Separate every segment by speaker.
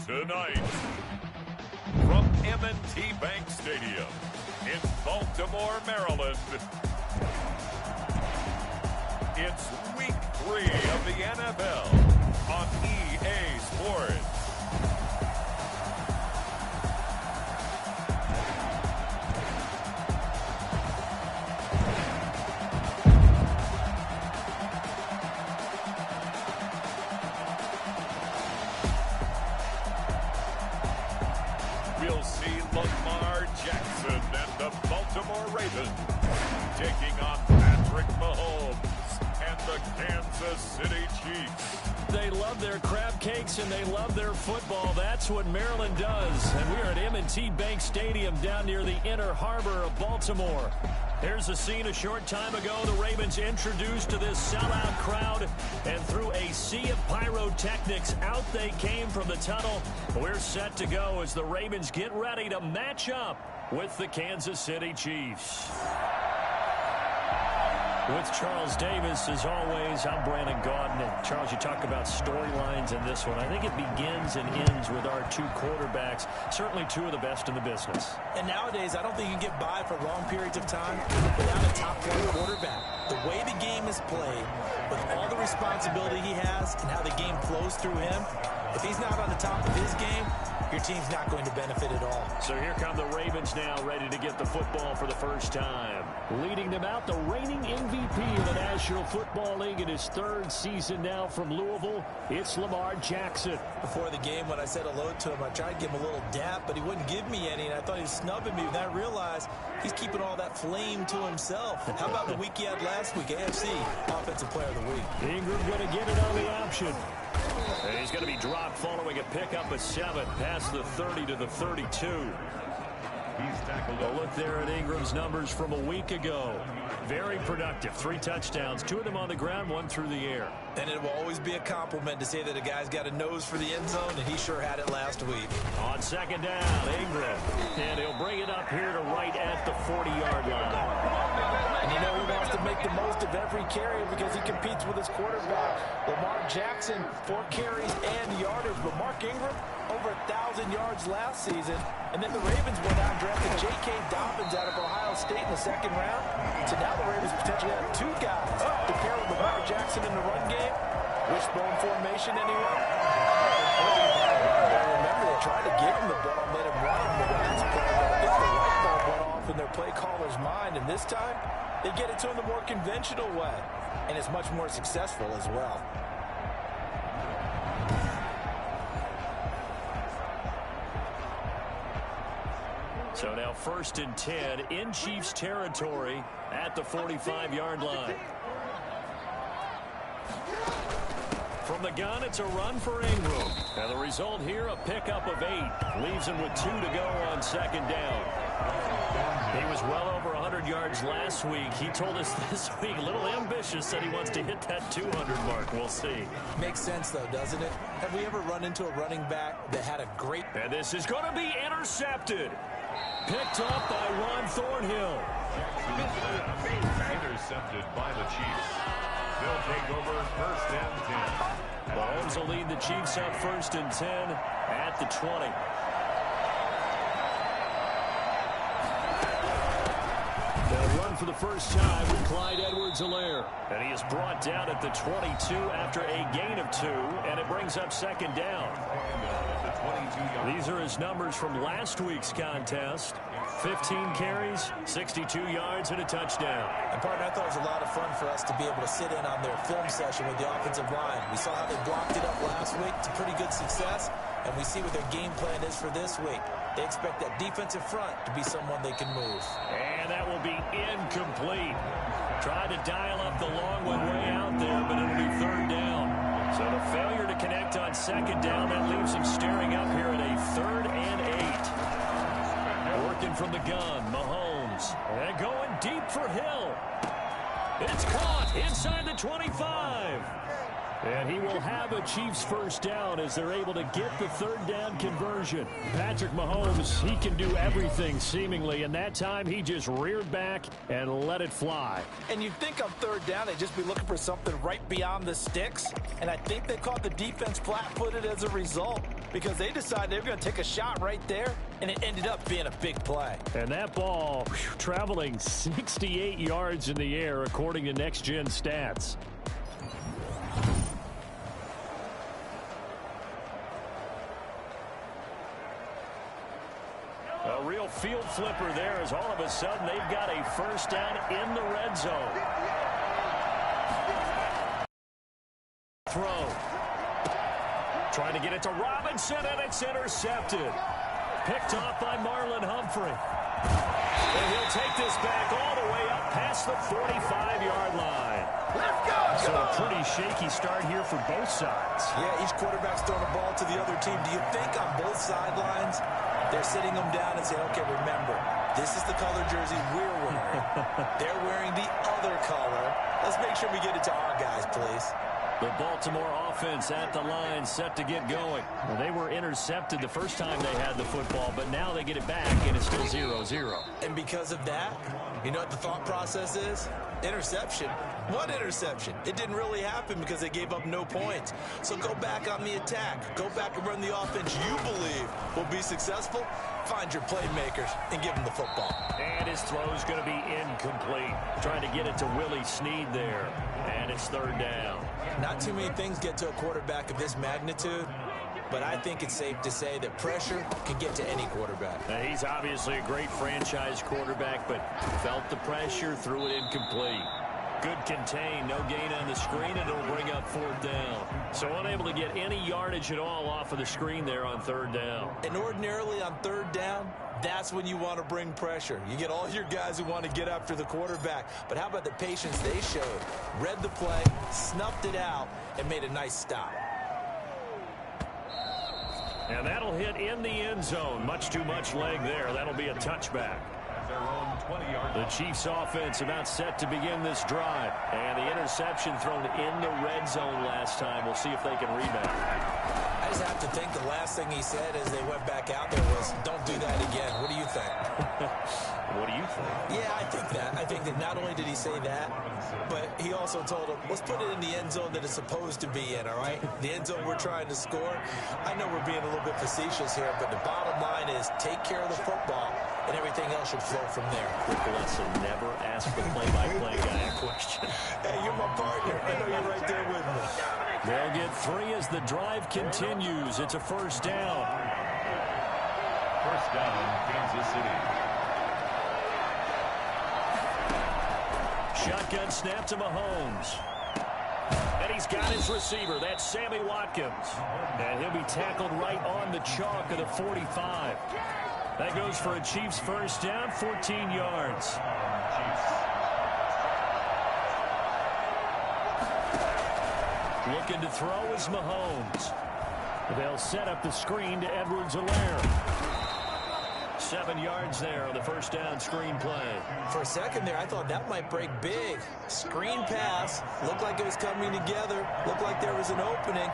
Speaker 1: Tonight, from M&T Bank Stadium in Baltimore, Maryland, it's Week 3 of the NFL on EA Sports. We'll see Lamar Jackson and the Baltimore Ravens taking on Patrick Mahomes and the Kansas City Chiefs.
Speaker 2: They love their crab cakes and they love their football. That's what Maryland does. And we are at M&T Bank Stadium down near the Inner Harbor of Baltimore. Here's a scene a short time ago. The Ravens introduced to this sellout crowd, and through a sea of pyrotechnics, out they came from the tunnel. We're set to go as the Ravens get ready to match up with the Kansas City Chiefs. With Charles Davis, as always, I'm Brandon Gaudin. And Charles, you talk about storylines in this one. I think it begins and ends with our two quarterbacks, certainly two of the best in the business.
Speaker 3: And nowadays, I don't think you can get by for long periods of time without a top-flight quarterback. The way the game is played, with all the responsibility he has and how the game flows through him, if he's not on the top of his game, your team's not going to benefit at all.
Speaker 2: So here come the Ravens now, ready to get the football for the first time. Leading them out, the reigning MVP of the National Football League in his third season now from Louisville, it's Lamar Jackson.
Speaker 3: Before the game, when I said hello to him, I tried to give him a little dap, but he wouldn't give me any, and I thought he was snubbing me. And I realized he's keeping all that flame to himself. How about the week he had last week? AFC Offensive Player of the Week.
Speaker 2: Ingram going to get it on the option. And he's going to be dropped following a pickup of 7 past the 30 to the 32.
Speaker 1: He's tackled.
Speaker 2: A look there at Ingram's numbers from a week ago. Very productive. 3 touchdowns, 2 of them on the ground, 1 through the air.
Speaker 3: And it will always be a compliment to say that a guy's got a nose for the end zone, and he sure had it last week.
Speaker 2: On second down, Ingram. And he'll bring it up here to right at the 40-yard line.
Speaker 3: And you know he wants to make the most of every carry because he competes with his quarterback. Lamar Jackson, 4 carries and yardage. But Mark Ingram, over 1,000 yards last season. And then the Ravens went out and drafted J.K. Dobbins out of Ohio State in the 2nd round. So now the Ravens potentially have 2 guys to pair with Lamar Jackson in the run game. Wishbone formation, anyone? Remember, they tried to give him the ball and let him run the last play. I think the light bulb went off in their play caller's mind. And this time, they get it to him the more conventional way. And it's much more successful as well.
Speaker 2: So now 1st and 10 in Chiefs territory at the 45-yard line. From the gun, it's a run for Ingram. And the result here, a pickup of 8. Leaves him with 2 to go on 2nd down. He was well over 100 yards last week. He told us this week, a little ambitious, said he wants to hit that 200 mark. We'll see.
Speaker 3: Makes sense, though, doesn't it? Have we ever run into a running back that had a great...
Speaker 2: And this is going to be intercepted. Picked up by Ron Thornhill.
Speaker 1: Intercepted by the Chiefs. They'll take over 1st and 10.
Speaker 2: Mahomes will lead the Chiefs up 1st and 10 at the 20. They'll run for the first time with Clyde Edwards-Helaire. And he is brought down at the 22 after a gain of 2, and it brings up 2nd down. These are his numbers from last week's contest. 15 carries, 62 yards, and a touchdown.
Speaker 3: And, partner, I thought it was a lot of fun for us to be able to sit in on their film session with the offensive line. We saw how they blocked it up last week to pretty good success, and we see what their game plan is for this week. They expect that defensive front to be someone they can move.
Speaker 2: And that will be incomplete. Tried to dial up the long one way out there, but it'll be 3rd down. So the failure to connect on 2nd down, that leaves him staring up here at a 3rd and 8. Working from the gun, Mahomes. And going deep for Hill. It's caught inside the 25. And he will have a Chiefs first down as they're able to get the third down conversion. Patrick Mahomes, he can do everything seemingly, and that time he just reared back and let it fly.
Speaker 3: And you'd think on third down they'd just be looking for something right beyond the sticks, and I think they caught the defense flat-footed as a result because they decided they were going to take a shot right there, and it ended up being a big play.
Speaker 2: And that ball traveling 68 yards in the air according to Next Gen Stats. A real field flipper there as all of a sudden they've got a first down in the red zone. Throw. Trying to get it to Robinson, and it's intercepted. Picked off by Marlon Humphrey. And he'll take this back all the way up past the 45-yard line.
Speaker 3: Let's go!
Speaker 2: So a pretty shaky start here for both sides.
Speaker 3: Yeah, each quarterback's throwing a ball to the other team. Do you think on both sidelines they're sitting them down and saying, okay, remember, this is the color jersey we're wearing. They're wearing the other color. Let's make sure we get it to our guys, please.
Speaker 2: The Baltimore offense at the line set to get going. Well, they were intercepted the first time they had the football, but now they get it back, and it's still 0-0.
Speaker 3: And because of that, you know what the thought process is? Interception. What interception? It didn't really happen because they gave up no points. So go back on the attack. Go back and run the offense you believe will be successful. Find your playmakers and give them the football.
Speaker 2: And his throw's going to be incomplete. Trying to get it to Willie Snead there. And it's third down.
Speaker 3: Not too many things get to a quarterback of this magnitude, but I think it's safe to say that pressure can get to any quarterback.
Speaker 2: Now, he's obviously a great franchise quarterback, but felt the pressure, threw it incomplete. Good contain, no gain on the screen, and it'll bring up fourth down. So unable to get any yardage at all off of the screen there on third down.
Speaker 3: And ordinarily on third down, that's when you want to bring pressure. You get all your guys who want to get after the quarterback. But how about the patience they showed? Read the play, snuffed it out, and made a nice stop.
Speaker 2: And that'll hit in the end zone. Much too much leg there. That'll be a touchback. The Chiefs offense about set to begin this drive. And the interception thrown in the red zone last time. We'll see if they can rebound.
Speaker 3: I just have to think the last thing he said as they went back out there was, don't do that again. What do you think?
Speaker 2: What do you think?
Speaker 3: Yeah, I think that. I think that not only did he say that, but he also told him, let's put it in the end zone that it's supposed to be in, all right? The end zone we're trying to score. I know we're being a little bit facetious here, but the bottom line is take care of the football, and everything else should flow from there.
Speaker 2: Quick lesson, never ask the play-by-play guy a question.
Speaker 3: Hey, you're my partner. I know you're right there with me.
Speaker 2: They'll get three as the drive continues. It's a first down.
Speaker 1: First down, Kansas City.
Speaker 2: Shotgun snap to Mahomes. And he's got his receiver. That's Sammy Watkins. And he'll be tackled right on the chalk of the 45. That goes for a Chiefs first down, 14 yards. Looking to throw is Mahomes. They'll set up the screen to Edwards-Helaire. 7 yards there on the first down screen play.
Speaker 3: For a second there, I thought that might break big. Screen pass. Looked like it was coming together. Looked like there was an opening.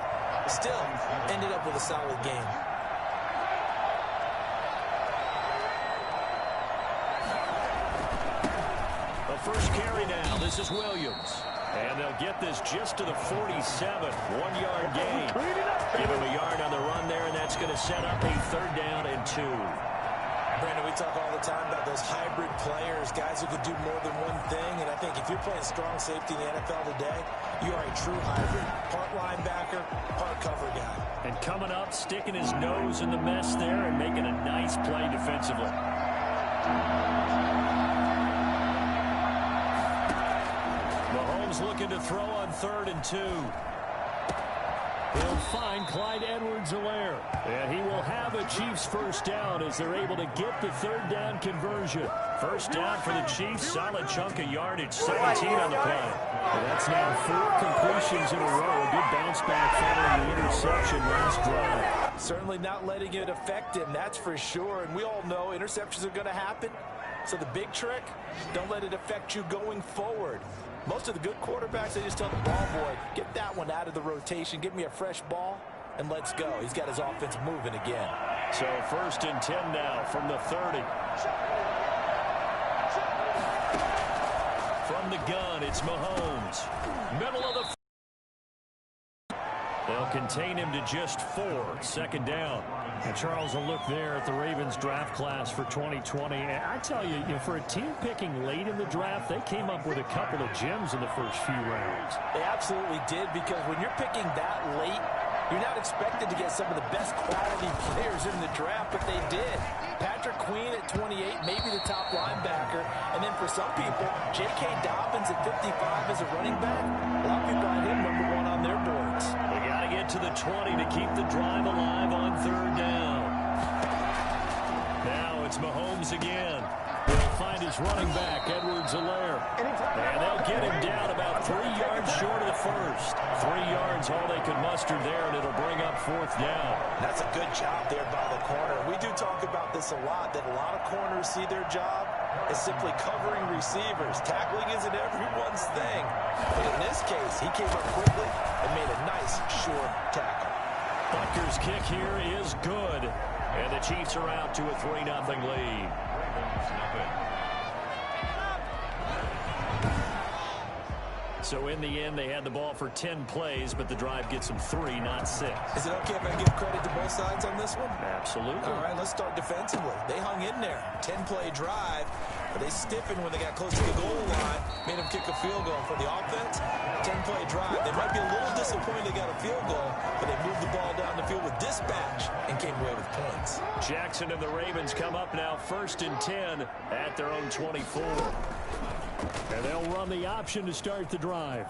Speaker 3: Still, ended up with a solid game.
Speaker 2: The first carry now. This is Williams. And they'll get this just to the 47. 1 yard gain. Give him a yard on the run there, and that's going to set up a third down and 2.
Speaker 3: Brandon, we talk all the time about those hybrid players, guys who could do more than one thing. And I think if you're playing strong safety in the NFL today, you are a true hybrid. Part linebacker, part cover guy.
Speaker 2: And coming up, sticking his nose in the mess there and making a nice play defensively. Mahomes looking to throw on 3rd and 2. He'll find Clyde Edwards-Helaire. And he will have a Chiefs first down as they're able to get the third down conversion. First down for the Chiefs. Solid chunk of yardage. 17 on the play. And that's now 4 completions in a row. A good bounce back following the interception last drive.
Speaker 3: Certainly not letting it affect him, that's for sure. And we all know interceptions are going to happen. So the big trick, don't let it affect you going forward. Most of the good quarterbacks, they just tell the ball boy, get that one out of the rotation, give me a fresh ball, and let's go. He's got his offense moving again.
Speaker 2: So 1st and 10 now from the 30. From the gun, it's Mahomes. Middle of the... They'll contain him to just 4. 2nd down.
Speaker 4: And Charles, a look there at the Ravens draft class for 2020. And I tell you, for a team picking late in the draft, they came up with a couple of gems in the first few rounds.
Speaker 3: They absolutely did, because when you're picking that late, you're not expected to get some of the best quality players in the draft, but they did. Patrick Queen at 28, maybe the top linebacker. And then for some people, J.K. Dobbins at 55 as a running back. A lot of people had him #1 on their boards.
Speaker 2: They got to get to the 20 to keep the drive alive on 3rd down. Now it's Mahomes again. He'll find his running back, Edwards-Helaire. And they'll get him down about 3 yards short of the first. 3 yards, all they could muster there, and it'll bring up 4th down.
Speaker 3: That's a good job there by the corner. We do talk about this a lot, that a lot of corners see their job as simply covering receivers. Tackling isn't everyone's thing. But in this case, he came up quickly and made a nice, short tackle.
Speaker 2: Butker's kick here is good. And the Chiefs are out to a 3-0 lead. So in the end, they had the ball for 10 plays, but the drive gets them 3, not 6.
Speaker 3: Is it okay if I give credit to both sides on this one?
Speaker 2: Absolutely.
Speaker 3: All right, let's start defensively. They hung in there. 10-play drive, but they stiffened when they got close to the goal line, made them kick a field goal. For the offense, 10-play drive. They might be a little disappointed they got a field goal, but they moved the ball down the field with dispatch and came away with points.
Speaker 2: Jackson and the Ravens come up now 1st and 10 at their own 24.
Speaker 4: And they'll run the option to start the drive.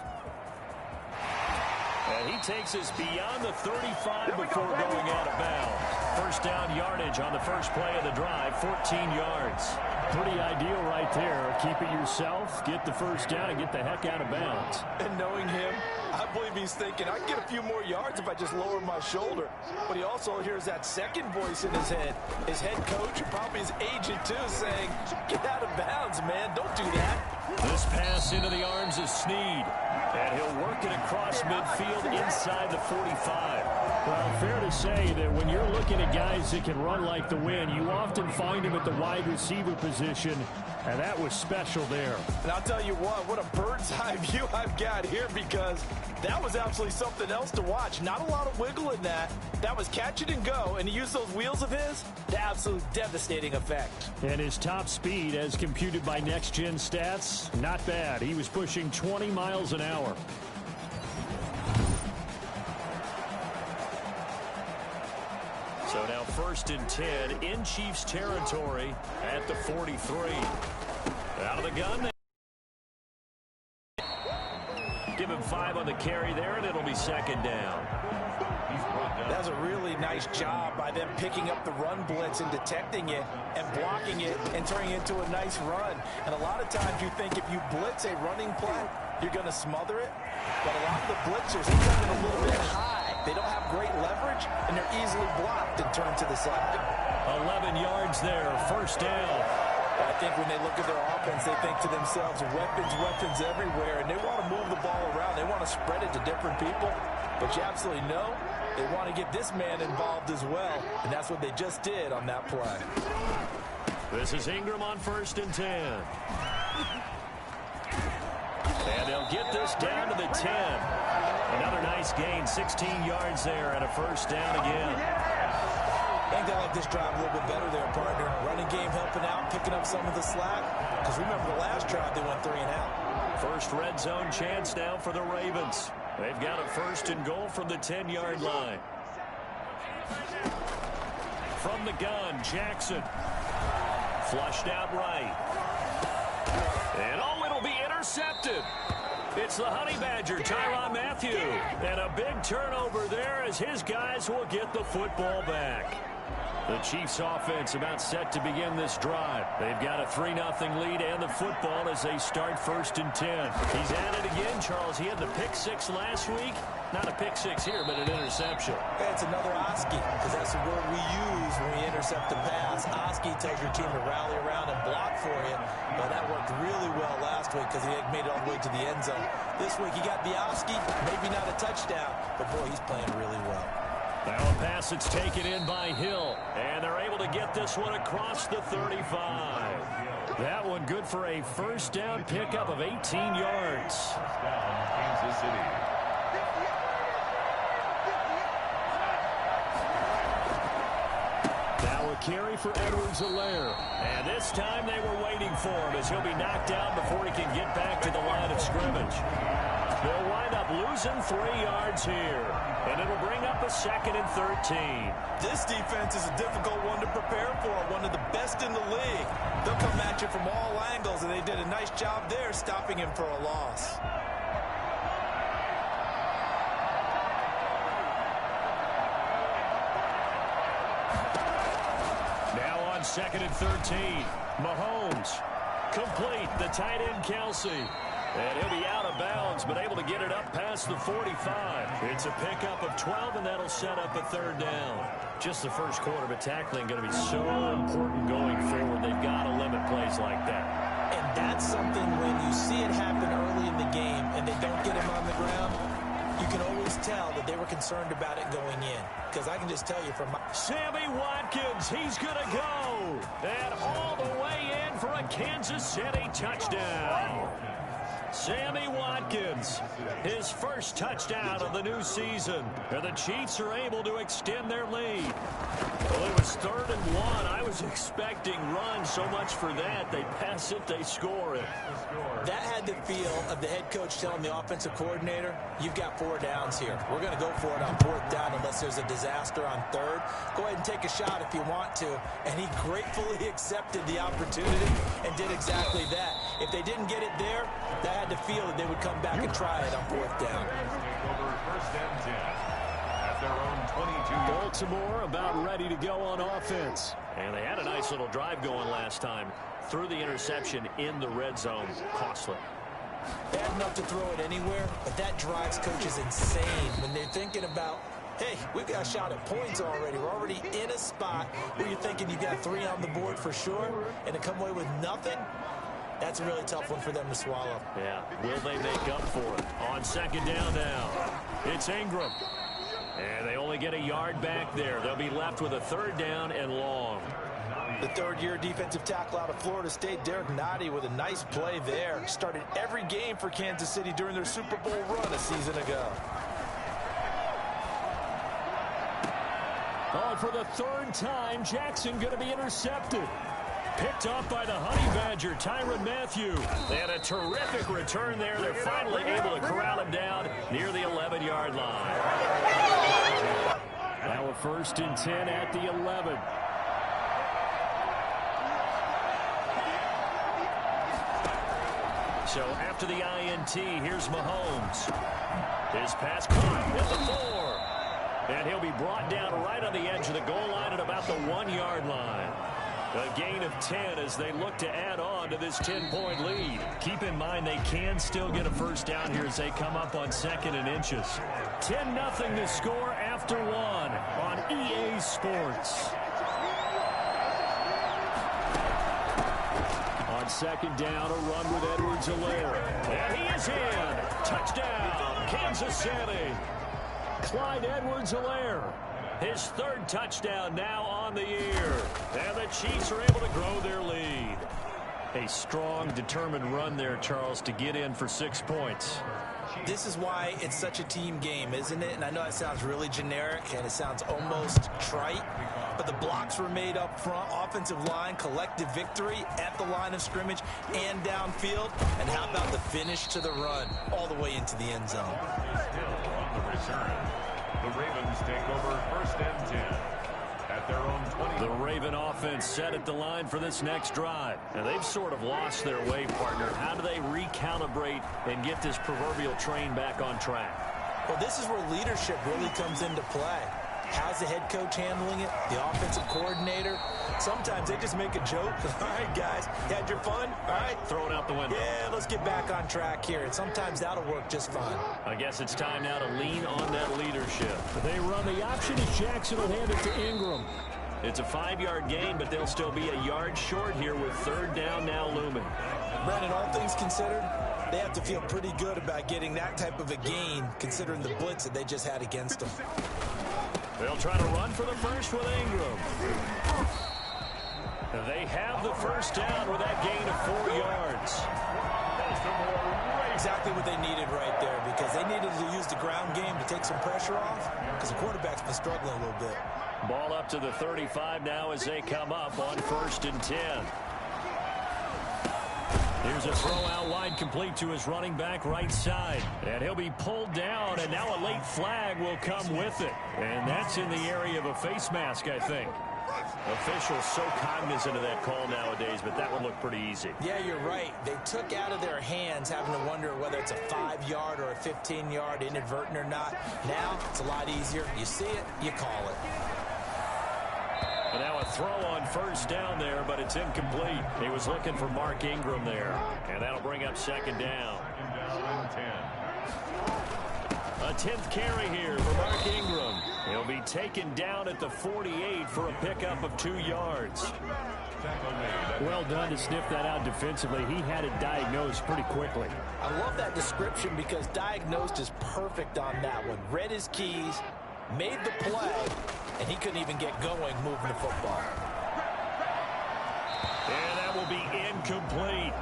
Speaker 2: And he takes us beyond the 35 before going out of bounds. 1st down yardage on the first play of the drive, 14 yards.
Speaker 4: Pretty ideal right there. Keep it yourself, get the 1st down, and get the heck out of bounds.
Speaker 3: And knowing him, I believe he's thinking, I can get a few more yards if I just lower my shoulder. But he also hears that second voice in his head. His head coach, probably his agent too, saying, get out of bounds, man. Don't do that.
Speaker 2: This pass into the arms of Snead. And he'll work it across midfield inside the 45.
Speaker 4: Well, fair to say that when you're looking at guys that can run like the wind, you often find him at the wide receiver position, and that was special there.
Speaker 3: And I'll tell you what a bird's eye view I've got here, because that was absolutely something else to watch. Not a lot of wiggle in that. That was catch it and go, and he used those wheels of his to absolute devastating effect.
Speaker 4: And his top speed, as computed by Next Gen Stats, not bad. He was pushing 20 miles an hour.
Speaker 2: So now 1st and 10 in Chiefs territory at the 43. Out of the gun. Give him 5 on the carry there, and it'll be 2nd down.
Speaker 3: That was a really nice job by them picking up the run blitz and detecting it and blocking it and turning it into a nice run. And a lot of times you think if you blitz a running play, you're going to smother it. But a lot of the blitzers, they come in a little bit high. They don't have great leverage, and they're easily blocked and turned to the side.
Speaker 2: 11 yards there, 1st down.
Speaker 3: I think when they look at their offense, they think to themselves, weapons everywhere, and they want to move the ball around. They want to spread it to different people. But you absolutely know they want to get this man involved as well, and that's what they just did on that play.
Speaker 2: This is Ingram on 1st and 10. And they'll get this down to the 10. Another nice gain, 16 yards there, and a 1st down again.
Speaker 3: I think they like this drive a little bit better there, partner. Running game helping out, picking up some of the slack. Because remember the last drive, they went 3 and out.
Speaker 2: First red zone chance now for the Ravens. They've got a 1st and goal from the 10-yard line. From the gun, Jackson. Flushed out right. And oh, it'll be intercepted. It's the Honey Badger, Tyrann Mathieu. And a big turnover there as his guys will get the football back. The Chiefs offense about set to begin this drive. They've got a 3-0 lead and the football as they start 1st and 10. He's at it again, Charles. He had the pick 6 last week. Not a pick 6 here, but an interception.
Speaker 3: Yeah, it's another Oski, because that's the word we use when we intercept a pass. Oski tells your team to rally around and block for you. Well, that worked really well last week because he had made it all the way to the end zone. This week he got the Oski, maybe not a touchdown, but boy, he's playing really well.
Speaker 2: Now a pass that's taken in by Hill, and they're able to get this one across the 35. That one good for a 1st down pickup of 18 yards.
Speaker 1: Kansas City.
Speaker 2: Now a carry for Edwards-Helaire. And this time they were waiting for him as he'll be knocked down before he can get back to the line of scrimmage. They'll wind up losing 3 yards here. And it'll bring up a 2nd and 13.
Speaker 3: This defense is a difficult one to prepare for, one of the best in the league. They'll come at you from all angles, and they did a nice job there stopping him for a loss.
Speaker 2: Now on 2nd and 13. Mahomes. Complete. The tight end, Kelsey. And he'll be out of bounds, but able to get it up past the 45. It's a pickup of 12, and that'll set up a 3rd down. Just the first quarter, but tackling going to be so important going forward. They've got to limit plays like that.
Speaker 3: And that's something when you see it happen early in the game and they don't get him on the ground, you can always tell that they were concerned about it going in. Because I can just tell you from my...
Speaker 2: Sammy Watkins, he's going to go. And all the way in for a Kansas City touchdown. Sammy Watkins, his first touchdown of the new season. And the Chiefs are able to extend their lead. Well, it was 3rd and 1. I was expecting run so much for that. They pass it, they score it.
Speaker 3: That had the feel of the head coach telling the offensive coordinator, you've got 4 downs here. We're going to go for it on 4th down unless there's a disaster on 3rd. Go ahead and take a shot if you want to. And he gratefully accepted the opportunity and did exactly that. If they didn't get it there, that had the feel that they would come back and try it on 4th down.
Speaker 1: Over 1st and 10 at their own 22.
Speaker 2: Baltimore about ready to go on offense. And they had a nice little drive going last time. Threw the interception in the red zone. Costly.
Speaker 3: Bad enough to throw it anywhere, but that drives coaches insane when they're thinking about, hey, we've got a shot at points already. We're already in a spot where you're thinking you've got 3 on the board for sure, and to come away with nothing, that's a really tough one for them to swallow.
Speaker 2: Yeah, will they make up for it? On 2nd down now, it's Ingram. And they only get a yard back there. They'll be left with a 3rd down and long.
Speaker 3: The 3rd-year defensive tackle out of Florida State, Derek Nottie, with a nice play there. Started every game for Kansas City during their Super Bowl run a season ago.
Speaker 2: Oh, for the 3rd time, Jackson going to be intercepted. Picked off by the Honey Badger, Tyrann Mathieu. They had a terrific return there. They're finally able to corral him down near the 11-yard line. Now a 1st and 10 at the 11. So after the INT, here's Mahomes. His pass caught at the 4. And he'll be brought down right on the edge of the goal line at about the 1-yard line. A gain of 10 as they look to add on to this 10-point lead. Keep in mind they can still get a 1st down here as they come up on 2nd and inches. 10-0 to score after 1 on EA Sports. On 2nd down, a run with Edwards-Helaire. And he is in. Touchdown, Kansas City. Clyde Edwards-Helaire. His 3rd touchdown now on the year. And the Chiefs are able to grow their lead. A strong, determined run there, Charles, to get in for 6 points.
Speaker 3: This is why it's such a team game, isn't it? And I know it sounds really generic and it sounds almost trite, but the blocks were made up front, offensive line, collective victory at the line of scrimmage and downfield. And how about the finish to the run all the way into the end zone?
Speaker 1: Still on the return. The Ravens take over 1st and 10 at their own 20.
Speaker 2: The Raven offense set at the line for this next drive. And they've sort of lost their way, partner. How do they recalibrate and get this proverbial train back on track?
Speaker 3: Well, this is where leadership really comes into play. How's the head coach handling it? The offensive coordinator? Sometimes they just make a joke. All right, guys, you had your fun? All right.
Speaker 2: Throw it out the window.
Speaker 3: Yeah, let's get back on track here. And sometimes that'll work just fine.
Speaker 2: I guess it's time now to lean on that leadership.
Speaker 4: They run the option as Jackson will hand it to Ingram.
Speaker 2: It's a 5-yard gain, but they'll still be a yard short here with third down now looming.
Speaker 3: Brandon, all things considered, they have to feel pretty good about getting that type of a gain, considering the blitz that they just had against them.
Speaker 2: They'll try to run for the first with Ingram. They have the first down with that gain of 4 yards.
Speaker 3: Exactly what they needed right there, because they needed to use the ground game to take some pressure off, because the quarterback's been struggling a little bit.
Speaker 2: Ball up to the 35 now as they come up on 1st and 10. Here's a throw out wide, complete to his running back right side. And he'll be pulled down, and now a late flag will come with it. And that's in the area of a face mask, I think. Officials so cognizant of that call nowadays, but that would look pretty easy.
Speaker 3: Yeah, you're right. They took out of their hands having to wonder whether it's a 5-yard or a 15-yard inadvertent or not. Now it's a lot easier. You see it, you call it.
Speaker 2: And now a throw on first down there, but it's incomplete. He was looking for Mark Ingram there. And that'll bring up second down. A 10th carry here for Mark Ingram. He'll be taken down at the 48 for a pickup of 2 yards.
Speaker 4: Well done to sniff that out defensively. He had it diagnosed pretty quickly.
Speaker 3: I love that description because diagnosed is perfect on that one. Read his keys, made the play, and he couldn't even get going moving the football.
Speaker 2: And that will be incomplete.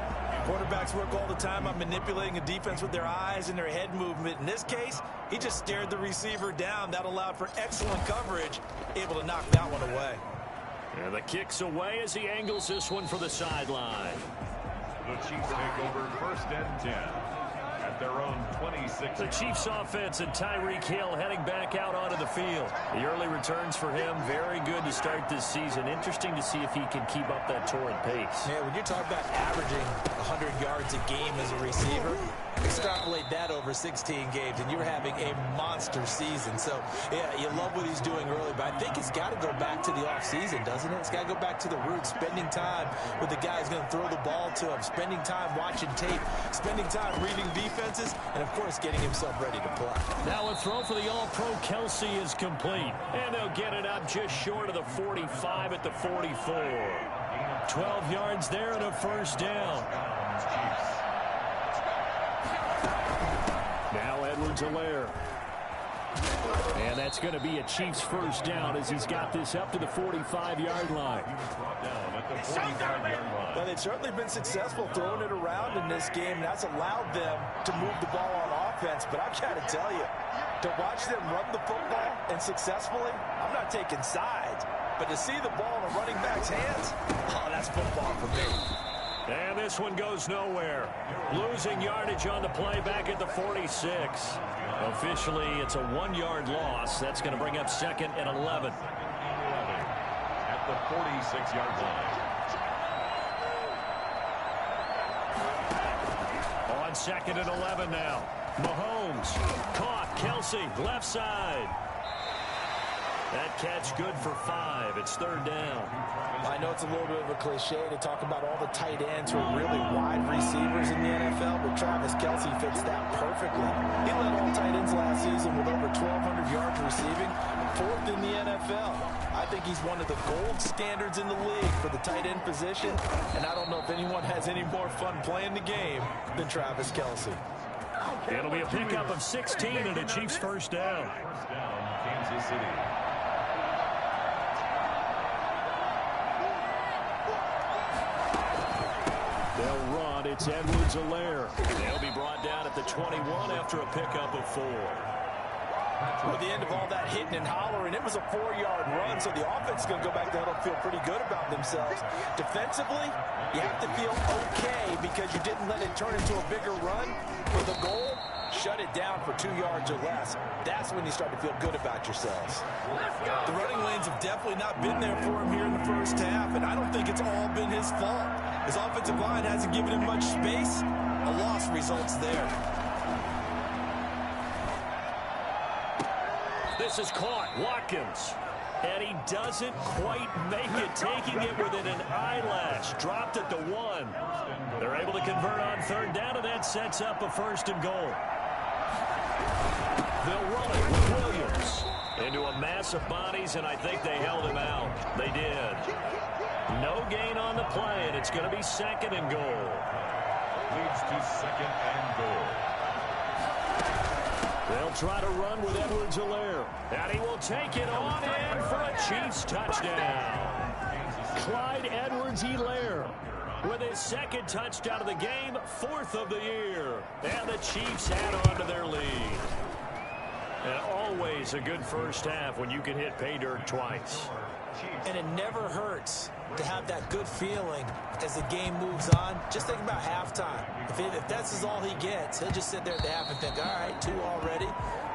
Speaker 3: Quarterbacks work all the time on manipulating a defense with their eyes and their head movement. In this case, he just stared the receiver down. That allowed for excellent coverage, able to knock that one away.
Speaker 2: And the kick's away as he angles this one for the sideline.
Speaker 1: The Chiefs take over 1st and 10 at their own 26.
Speaker 2: The Chiefs offense and Tyreek Hill heading back out onto the field. The early returns for him, very good to start this season. Interesting to see if he can keep up that torrid pace.
Speaker 3: Yeah, when you're talking about averaging 100 yards a game as a receiver, extrapolate that over 16 games, and you're having a monster season. So, yeah, you love what he's doing early, but I think it's got to go back to the offseason, doesn't it? It's got to go back to the roots, spending time with the guy who's going to throw the ball to him, spending time watching tape, spending time reading defenses, and, of course, getting himself ready to play.
Speaker 2: Now a throw for the All-Pro Kelsey is complete, and they'll get it up just short of the 45 at the 44. 12 yards there and a first down. Now Edwards-Helaire. And that's going to be a Chiefs first down as he's got this up to the 45-yard line.
Speaker 3: Well, they've certainly been successful throwing it around in this game, and that's allowed them to move the ball on offense. But I've got to tell you, to watch them run the football and successfully, I'm not taking sides, but to see the ball in a running back's hands, oh, that's football for me.
Speaker 2: And this one goes nowhere. Losing yardage on the play back at the 46. Officially, it's a 1-yard loss. That's going to bring up 2nd and 11.
Speaker 1: At the 46-yard line.
Speaker 2: On 2nd and 11 now. Mahomes caught. Kelsey left side. That catch good for 5. It's 3rd down.
Speaker 3: I know it's a little bit of a cliche to talk about all the tight ends who are really wide receivers in the NFL, but Travis Kelsey fits that perfectly. He led all tight ends last season with over 1,200 yards receiving, 4th in the NFL. I think he's one of the gold standards in the league for the tight end position, and I don't know if anyone has any more fun playing the game than Travis Kelsey.
Speaker 2: It'll be a pickup of 16 and a Chiefs first down.
Speaker 1: First down, Kansas City.
Speaker 2: They'll run. It's Edwards-Helaire. They'll be brought down at the 21 after a pickup of 4.
Speaker 3: With the end of all that hitting and hollering, it was a 4-yard run, so the offense is going to go back there and feel pretty good about themselves. Defensively, you have to feel okay because you didn't let it turn into a bigger run. For the goal, shut it down for 2 yards or less. That's when you start to feel good about yourselves. The running lanes have definitely not been there for him here in the first half, and I don't think it's all been his fault. His offensive line hasn't given him much space. A loss results there.
Speaker 2: The This is caught. Watkins. And he doesn't quite make it, taking it within an eyelash. Dropped at the 1. They're able to convert on third down, and that sets up a 1st and goal. They'll run it with Williams into a mass of bodies, and I think they held him out. They did. No gain on the play, and it's going to be 2nd and goal.
Speaker 1: Leads to 2nd and goal.
Speaker 2: They'll try to run with Edwards-Helaire. And he will take it on in for a Chiefs touchdown. Clyde Edwards-Helaire with his 2nd touchdown of the game, 4th of the year. And the Chiefs add on to their lead. And always a good first half when you can hit pay dirt twice.
Speaker 3: And it never hurts to have that good feeling as the game moves on. Just think about halftime. If that's all he gets, he'll just sit there at the half and think, all right, 2 already.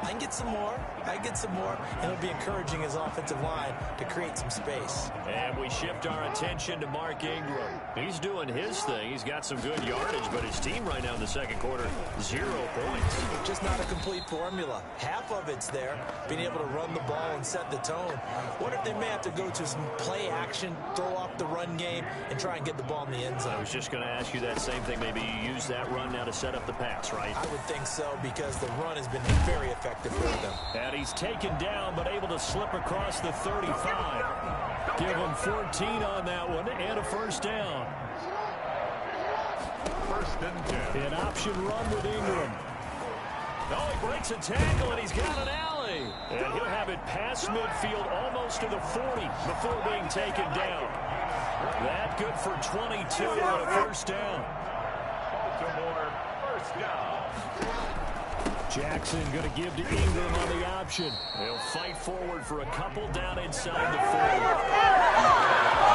Speaker 3: I can get some more. I can get some more. And it'll be encouraging his offensive line to create some space.
Speaker 2: And we shift our attention to Mark Ingram. He's doing his thing. He's got some good yardage, but his team right now in the 2nd quarter, 0 points.
Speaker 3: Just not a complete formula. Half of it's there, being able to run the ball and set the tone. What if they may have to go to some play action, throw off the run game, and try and get the ball in the end zone?
Speaker 2: I was just going to ask you that same thing. Maybe you use that run now to set up the pass, right?
Speaker 3: I would think so, because the run has been very effective for them.
Speaker 2: And he's taken down, but able to slip across the 35. Give him 14 on that one, and a 1st down.
Speaker 1: 1st and 10.
Speaker 2: An option run with Ingram. Oh, he breaks a tackle, and he's got an alley. And he'll have it past midfield, almost to the 40, before being taken down. That good for 22 and a 1st down.
Speaker 1: Baltimore, 1st down.
Speaker 2: Jackson going to give to Ingram on the option. He'll fight forward for a couple down inside the 40.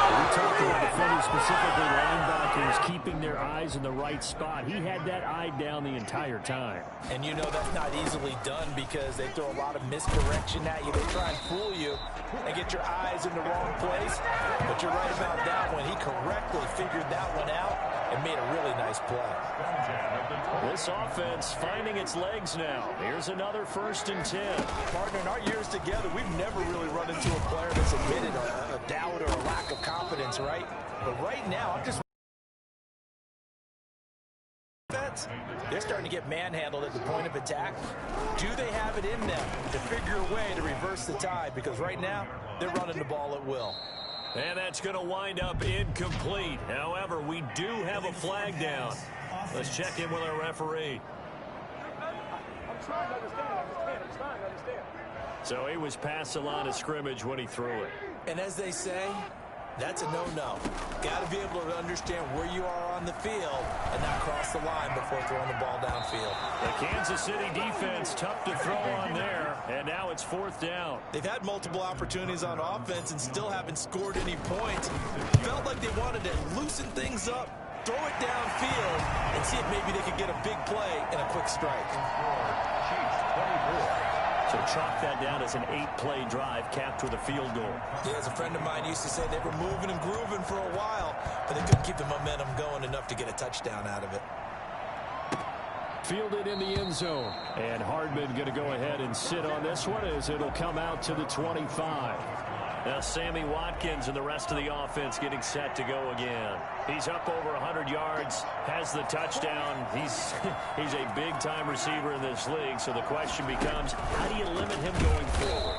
Speaker 2: We talked about defenders, specifically linebackers, keeping their eyes in the right spot. He had that eye down the entire time.
Speaker 3: And you know that's not easily done because they throw a lot of misdirection at you. They try and fool you and get your eyes in the wrong place. But you're right about that one. He correctly figured that one out and made a really nice play.
Speaker 2: This offense finding its legs now. Here's another 1st and 10.
Speaker 3: Partner, in our years together, we've never really run into a player that's admitted a doubt or a lack of confidence, right? But right now, I'm just... They're starting to get manhandled at the point of attack. Do they have it in them to figure a way to reverse the tide? Because right now, they're running the ball at will.
Speaker 2: And that's going to wind up incomplete. However, we do have a flag down. Let's check in with our referee.
Speaker 5: I'm trying to understand.
Speaker 2: So he was past the line of scrimmage when he threw it.
Speaker 3: And as they say, that's a no-no. Got to be able to understand where you are on the field and not cross the line before throwing the ball downfield.
Speaker 2: The Kansas City defense tough to throw on there, and now it's 4th down.
Speaker 3: They've had multiple opportunities on offense and still haven't scored any points. Felt like they wanted to loosen things up, throw it downfield, and see if maybe they could get a big play and a quick strike.
Speaker 2: So chalk that down as an 8-play drive capped with a field goal.
Speaker 3: Yeah, as a friend of mine used to say, they were moving and grooving for a while, but they couldn't keep the momentum going enough to get a touchdown out of it.
Speaker 2: Fielded in the end zone. And Hardman going to go ahead and sit on this one as it'll come out to the 25. Now Sammy Watkins and the rest of the offense getting set to go again. He's up over 100 yards, has the touchdown. He's a big-time receiver in this league, so the question becomes, how do you limit him going forward?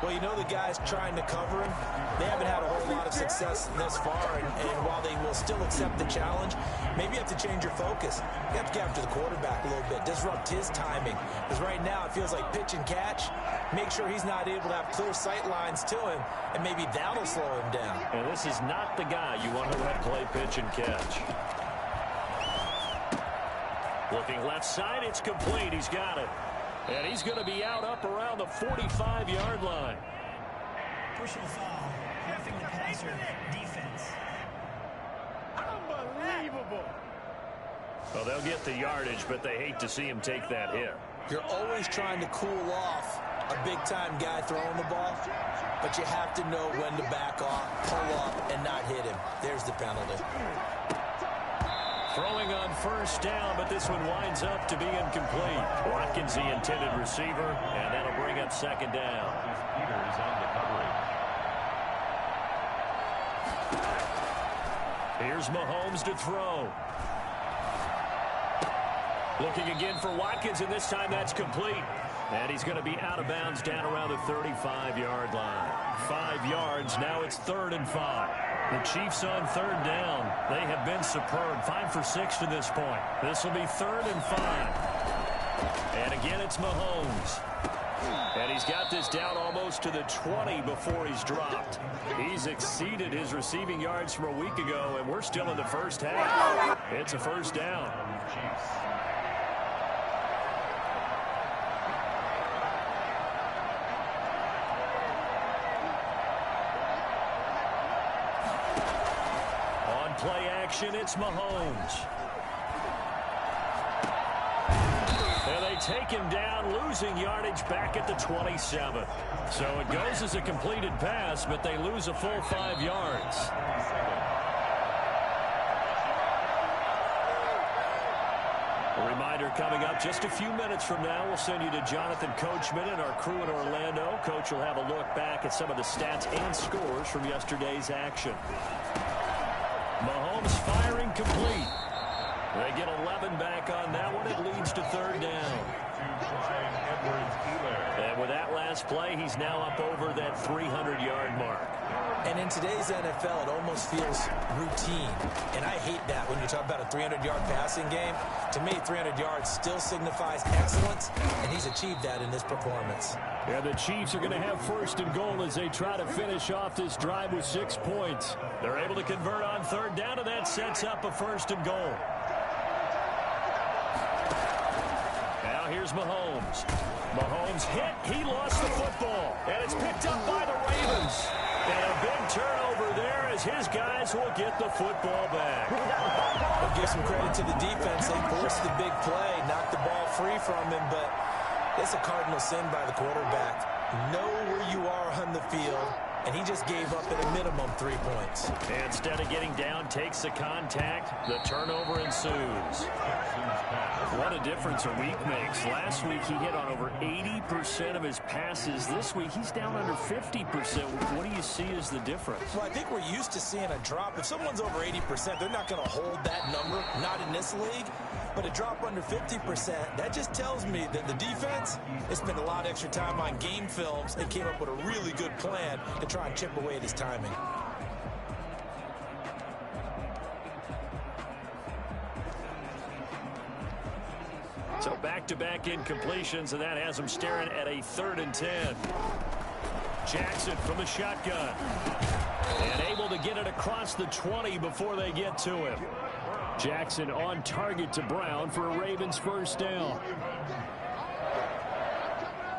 Speaker 3: Well, you know the guys trying to cover him, they haven't had a whole lot of success this far, and while they will still accept the challenge, maybe you have to change your focus. You have to get after the quarterback a little bit, disrupt his timing, because right now it feels like pitch and catch. Make sure he's not able to have clear sight lines to him, and maybe that'll slow him down.
Speaker 2: And this is not the guy you want to let play pitch and catch. Looking left side, it's complete. He's got it. And he's going to be out up around the 45-yard line.
Speaker 5: Personal foul. Roughing the passer. Defense. Unbelievable.
Speaker 2: Well, they'll get the yardage, but they hate to see him take that hit.
Speaker 3: You're always trying to cool off a big-time guy throwing the ball, but you have to know when to back off, pull up, and not hit him. There's the penalty.
Speaker 2: Throwing on first down, but this one winds up to be incomplete. Watkins, the intended receiver, and that'll bring up second down.
Speaker 1: Peters on the coverage.
Speaker 2: Here's Mahomes to throw. Looking again for Watkins, and this time that's complete. And he's going to be out of bounds down around the 35-yard line. 5 yards, now it's 3rd and 5. The Chiefs on 3rd down. They have been superb. 5 for 6 to this point. This will be 3rd and 5. And again, it's Mahomes. And he's got this down almost to the 20 before he's dropped. He's exceeded his receiving yards from a week ago, and we're still in the first half. It's a first down.
Speaker 1: Chiefs.
Speaker 2: Play action, it's Mahomes. And they take him down, losing yardage back at the 27. So it goes as a completed pass, but they lose a full 5 yards. A reminder coming up just a few minutes from now, we'll send you to Jonathan Coachman and our crew in Orlando. Coach will have a look back at some of the stats and scores from yesterday's action. Mahomes firing complete. They get 11 back on that one. It leads to 3rd down. And with that last play, he's now up over that 300-yard mark.
Speaker 3: And in today's NFL, it almost feels routine. And I hate that when you talk about a 300-yard passing game. To me, 300 yards still signifies excellence, and he's achieved that in this performance.
Speaker 4: Yeah, the Chiefs are going to have 1st and goal as they try to finish off this drive with 6 points.
Speaker 2: They're able to convert on 3rd down, and that sets up a 1st and goal. Now here's Mahomes. Mahomes hit. He lost the football, and it's picked up by the Ravens. And a big turnover there as his guys will get the football back.
Speaker 3: I'll give some credit to the defense. They forced the big play, knocked the ball free from him, but it's a cardinal sin by the quarterback. Know where you are on the field, and he just gave up at a minimum 3 points.
Speaker 2: And instead of getting down, takes the contact. The turnover ensues. What a difference a week makes. Last week he hit on over 80% of his passes. This week he's down under 50%. What do you see as the difference?
Speaker 3: Well, I think we're used to seeing a drop. If someone's over 80%, they're not going to hold that number, not in this league. But a drop under 50%, that just tells me that the defense has spent a lot of extra time on game films and came up with a really good plan to try and chip away at his timing.
Speaker 2: So back-to-back incompletions, and that has him staring at a 3rd and 10. Jackson from the shotgun. And able to get it across the 20 before they get to him.
Speaker 4: Jackson on target to Brown for a Ravens 1st down.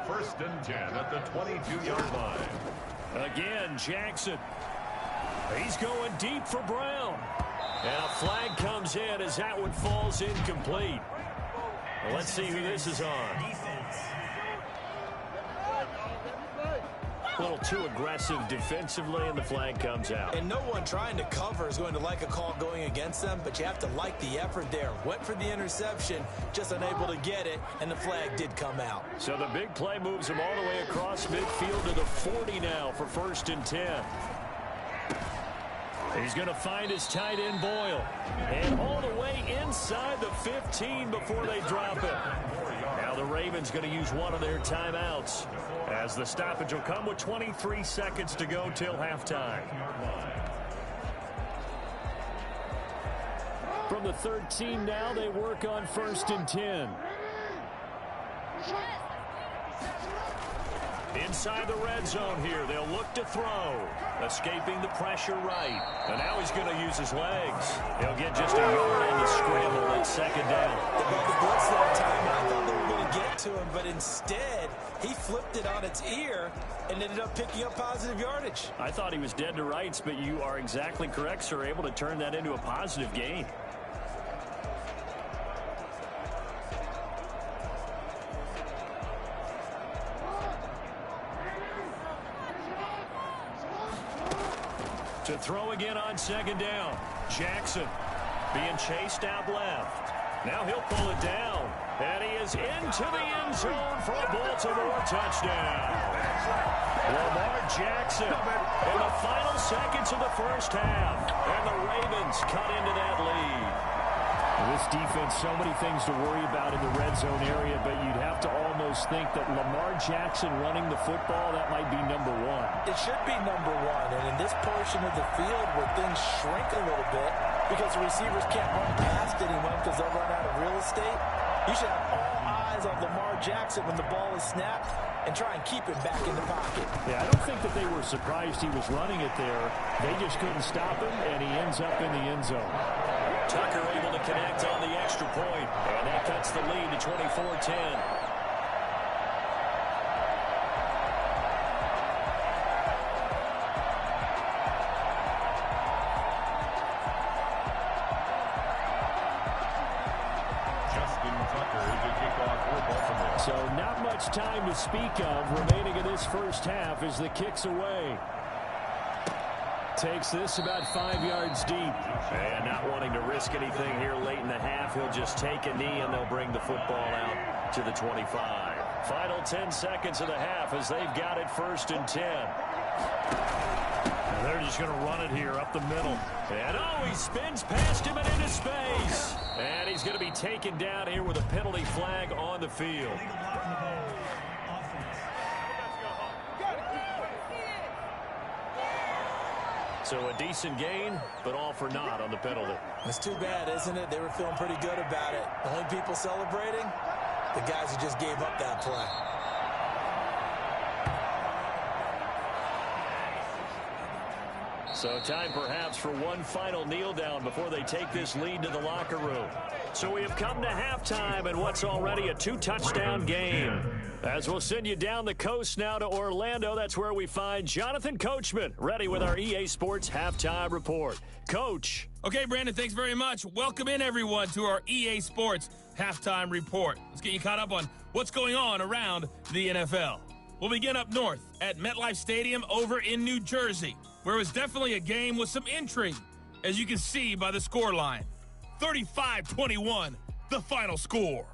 Speaker 1: 1st and 10 at the 22-yard line.
Speaker 2: Again, Jackson. He's going deep for Brown. And a flag comes in as that one falls incomplete. Well, let's see who this is on.
Speaker 5: Defense.
Speaker 2: A little too aggressive defensively, and the flag comes out.
Speaker 3: And no one trying to cover is going to like a call going against them, but you have to like the effort there. Went for the interception, just unable to get it, and the flag did come out.
Speaker 2: So the big play moves him all the way across midfield to the 40 now for 1st and 10. He's going to find his tight end, Boyle. And all the way inside the 15 before they drop it. Now the Ravens going to use one of their timeouts, as the stoppage will come with 23 seconds to go till halftime.
Speaker 4: From the 13 now, they work on 1st and 10.
Speaker 2: Inside the red zone here, they'll look to throw. Escaping the pressure right. And now he's going to use his legs. He'll get just a yard on the scramble at 2nd down.
Speaker 3: They got the blitz that time. I thought they were going to get to him, but instead, he flipped it on its ear and ended up picking up positive yardage.
Speaker 2: I thought he was dead to rights, but you are exactly correct, sir. Able to turn that into a positive gain. To throw again on 2nd down. Jackson. Being chased out left. Now he'll pull it down. And he is into the end zone for a Baltimore touchdown. Lamar Jackson in the final seconds of the first half. And the Ravens cut into that lead.
Speaker 4: This defense, so many things to worry about in the red zone area, but you'd have to almost think that Lamar Jackson running the football, that might be number one.
Speaker 3: It should be number one, and in this portion of the field where things shrink a little bit because the receivers can't run past anyone because they'll run out of real estate, you should have all eyes on Lamar Jackson when the ball is snapped and try and keep him back in the pocket.
Speaker 4: Yeah, I don't think that they were surprised he was running it there. They just couldn't stop him, and he ends up in the end zone.
Speaker 2: Tucker able to connect on the extra point, and that cuts the lead to 24-10. So not much time to speak of remaining in this first half as the kick's away. Takes this about 5 yards deep. And not wanting to risk anything here late in the half, he'll just take a knee and they'll bring the football out to the 25. Final 10 seconds of the half as they've got it 1st and 10.
Speaker 4: And they're just going to run it here up the middle.
Speaker 2: And he spins past him and into space. And he's going to be taken down here with a penalty flag on the field. So a decent gain, but all for naught on the penalty.
Speaker 3: It's too bad, isn't it? They were feeling pretty good about it. The only people celebrating, the guys who just gave up that play.
Speaker 2: So time perhaps for one final kneel down before they take this lead to the locker room. So we have come to halftime in what's already a 2-touchdown game. As we'll send you down the coast now to Orlando, that's where we find Jonathan Coachman ready with our EA Sports Halftime Report. Coach.
Speaker 6: Okay, Brandon, thanks very much. Welcome in, everyone, to our EA Sports Halftime Report. Let's get you caught up on what's going on around the NFL. We'll begin up north at MetLife Stadium over in New Jersey, where it was definitely a game with some intrigue, as you can see by the scoreline. 35-21, the final score.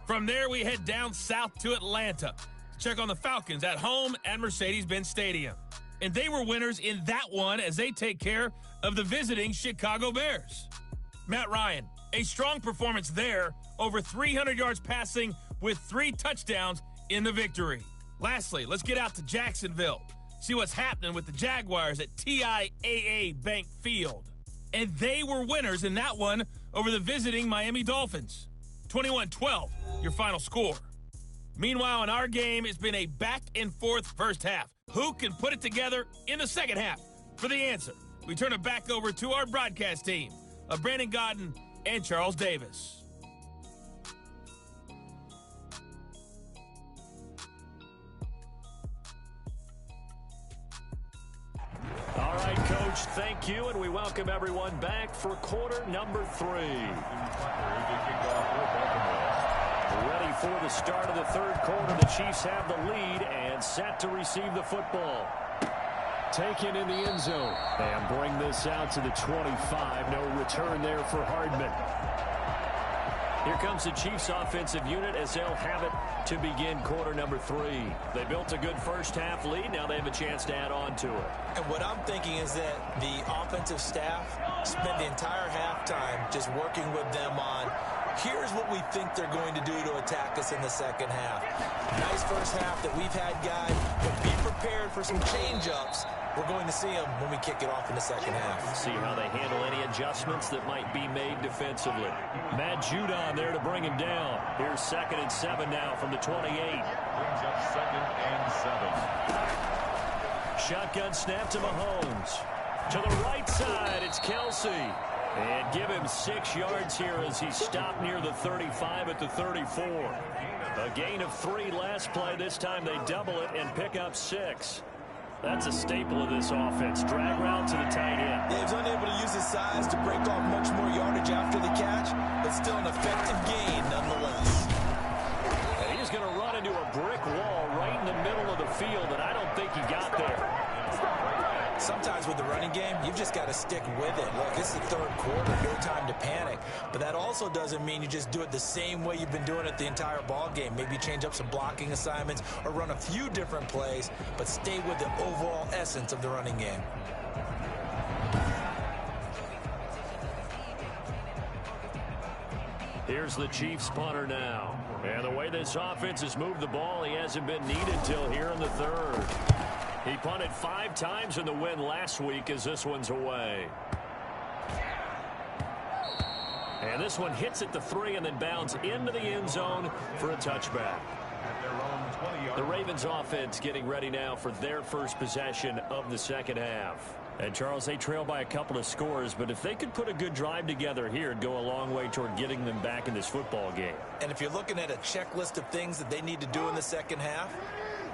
Speaker 6: From there, we head down south to Atlanta to check on the Falcons at home at Mercedes-Benz Stadium. And they were winners in that one as they take care of the visiting Chicago Bears. Matt Ryan, a strong performance there, over 300 yards passing with 3 touchdowns in the victory. Lastly, let's get out to Jacksonville, see what's happening with the Jaguars at TIAA Bank Field. And they were winners in that one over the visiting Miami Dolphins. 21-12, your final score. Meanwhile, in our game, it's been a back-and-forth first half. Who can put it together in the second half? For the answer, we turn it back over to our broadcast team of Brandon Godden and Charles Davis.
Speaker 2: All right, Coach, thank you, and we welcome everyone back for quarter number 3. Ready for the start of the third quarter. The Chiefs have the lead and set to receive the football. Taken in the end zone. And bring this out to the 25. No return there for Hardman. Here comes the Chiefs offensive unit as they'll have it to begin quarter number 3. They built a good first half lead. Now they have a chance to add on to it.
Speaker 3: And what I'm thinking is that the offensive staff spent the entire halftime just working with them on, here's what we think they're going to do to attack us in the second half. Nice first half that we've had, guys, but be prepared for some change-ups. We're going to see them when we kick it off in the second half.
Speaker 2: See how they handle any adjustments that might be made defensively. Matt Judon there to bring him down. Here's 2nd and 7 now from the 28.
Speaker 1: Brings up 2nd and 7.
Speaker 2: Shotgun snap to Mahomes. To the right side, it's Kelsey. And give him 6 yards here as he stopped near the 35 at the 34. A gain of 3 last play. This time they double it and pick up 6. That's a staple of this offense. Drag route to the tight end.
Speaker 3: Dave's unable to use his size to break off much more yardage after the catch, but still an effective gain nonetheless.
Speaker 2: And he's going to run into a brick wall right in the middle of the field, and I don't think he got there.
Speaker 3: Sometimes with the running game, you've just got to stick with it. Look, it's the third quarter, no time to panic. But that also doesn't mean you just do it the same way you've been doing it the entire ball game. Maybe change up some blocking assignments or run a few different plays, but stay with the overall essence of the running game.
Speaker 2: Here's the Chiefs punter now. And the way this offense has moved the ball, he hasn't been needed till here in the third. He punted 5 times in the win last week as this one's away. And this one hits at the 3 and then bounds into the end zone for a touchback. The Ravens offense getting ready now for their first possession of the second half. And, Charles, they trail by a couple of scores, but if they could put a good drive together here, it'd go a long way toward getting them back in this football game.
Speaker 3: And if you're looking at a checklist of things that they need to do in the second half,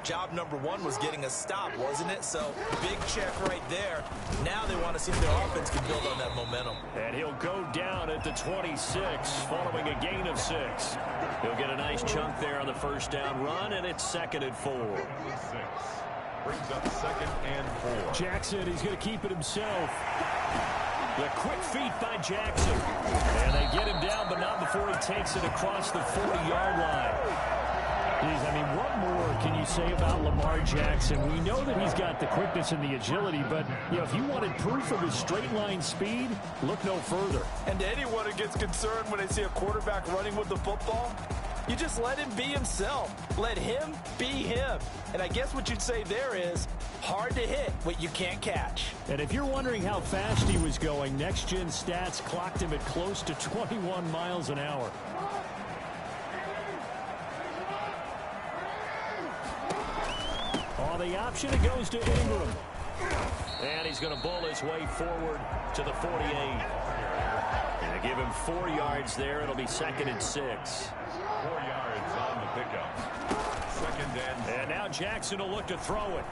Speaker 3: job number 1 was getting a stop, wasn't it? So, big check right there. Now they want to see if their offense can build on that momentum.
Speaker 2: And he'll go down at the 26, following a gain of 6. He'll get a nice chunk there on the first down run, and it's 2nd and 4.
Speaker 1: Brings up 2nd and 4.
Speaker 4: Jackson, he's going to keep it himself.
Speaker 2: The quick feet by Jackson. And they get him down, but not before he takes it across the 40-yard line.
Speaker 4: Geez, I mean, what more can you say about Lamar Jackson? We know that he's got the quickness and the agility, but, you know, if you wanted proof of his straight-line speed, look no further.
Speaker 3: And to anyone who gets concerned when they see a quarterback running with the football, you just let him be himself. Let him be him. And I guess what you'd say there is hard to hit what you can't catch.
Speaker 4: And if you're wondering how fast he was going, next-gen stats clocked him at close to 21 miles an hour. On the option, it goes to Ingram.
Speaker 2: And he's going to bull his way forward to the 48. And they give him 4 yards there. It'll be 2nd and 6.
Speaker 1: 4 yards on the pickup. 2nd
Speaker 2: and now Jackson will look to throw it.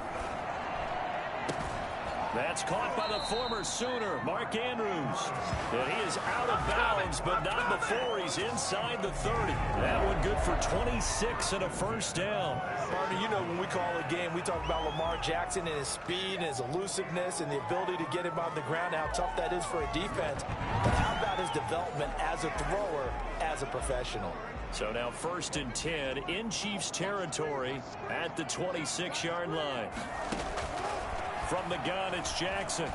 Speaker 2: That's caught by the former Sooner, Mark Andrews. And he is out of bounds, but not before he's inside the 30. That one good for 26 and a first down.
Speaker 3: Partner, you know when we call a game, we talk about Lamar Jackson and his speed and his elusiveness and the ability to get him on the ground, how tough that is for a defense. But how about his development as a thrower, as a professional?
Speaker 2: So now 1st and 10 in Chiefs territory at the 26-yard line. From the gun, it's Jackson.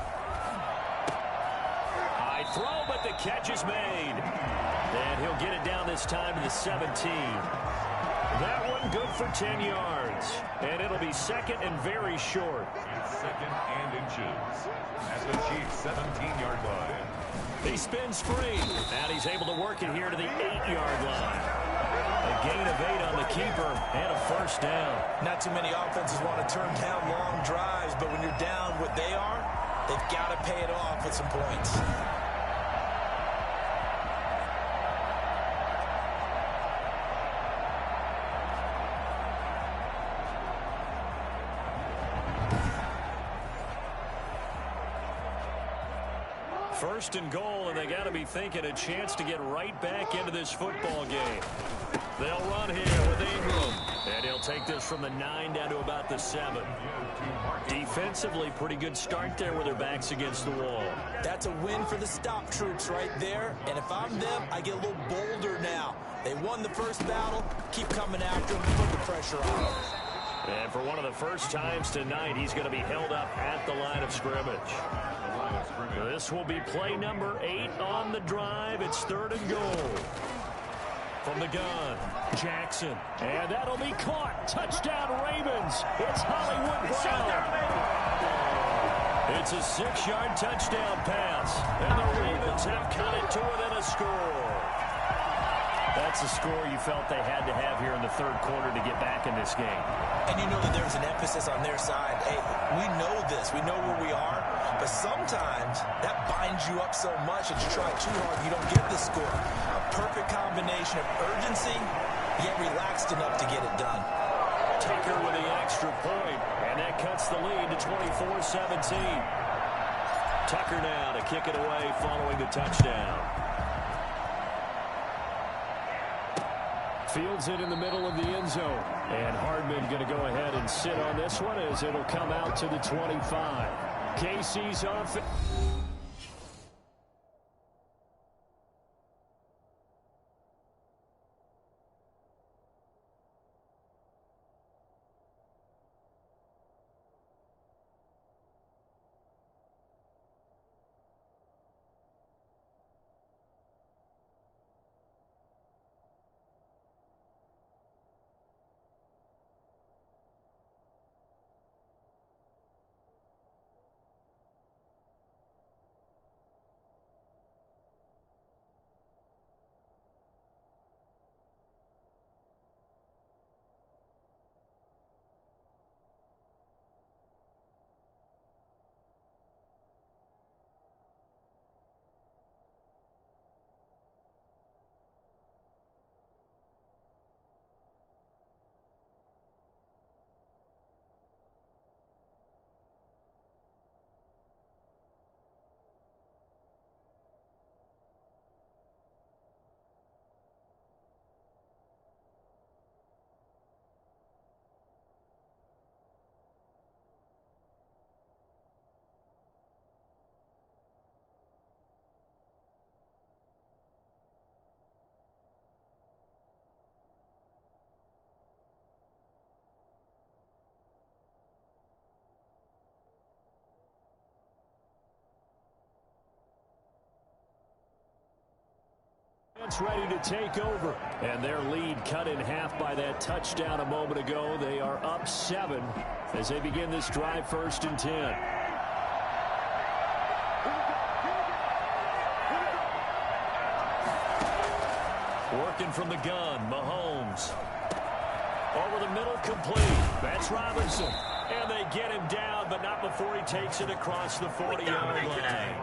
Speaker 2: High throw, but the catch is made. And he'll get it down this time to the 17. That one good for 10 yards. And it'll be 2nd and very short.
Speaker 1: It's 2nd and inches at the Chiefs' 17-yard line.
Speaker 2: He spins free. And he's able to work it here to the 8-yard line. A gain of 8 on the keeper and a first down.
Speaker 3: Not too many offenses want to turn down long drives, but when you're down what they are, they've got to pay it off with some points.
Speaker 2: First and goal, and they got to be thinking a chance to get right back into this football game. They'll run here with Ingram, and he'll take this from the 9 down to about the 7. Defensively, pretty good start there with their backs against the wall.
Speaker 3: That's a win for the stop troops right there, and if I'm them, I get a little bolder now. They won the first battle, keep coming after them, put the pressure on them.
Speaker 2: And for one of the first times tonight, he's going to be held up at the line of scrimmage. This will be play number 8 on the drive. It's 3rd and goal. From the gun, Jackson. And that'll be caught. Touchdown, Ravens. It's Hollywood Brown. It's a 6-yard touchdown pass. And the Ravens have cut it to within a score. That's a score you felt they had to have here in the 3rd quarter to get back in this game.
Speaker 3: And you know that there's an emphasis on their side. Hey, we know this. We know where we are. But sometimes that binds you up so much that you try too hard, you don't get the score. A perfect combination of urgency, yet relaxed enough to get it done.
Speaker 2: Tucker with the extra point, and that cuts the lead to 24-17. Tucker now to kick it away following the touchdown.
Speaker 4: Fields it in the middle of the end zone. And Hardman going to go ahead and sit on this one as it'll come out to the 25. KC's offense. Ready to take over, and their lead cut in half by that touchdown a moment ago. They are up 7 as they begin this drive, 1st and 10. Working from the gun, Mahomes. Over the middle, complete. That's Robinson. And they get him down, but not before he takes it across the 40-yard line.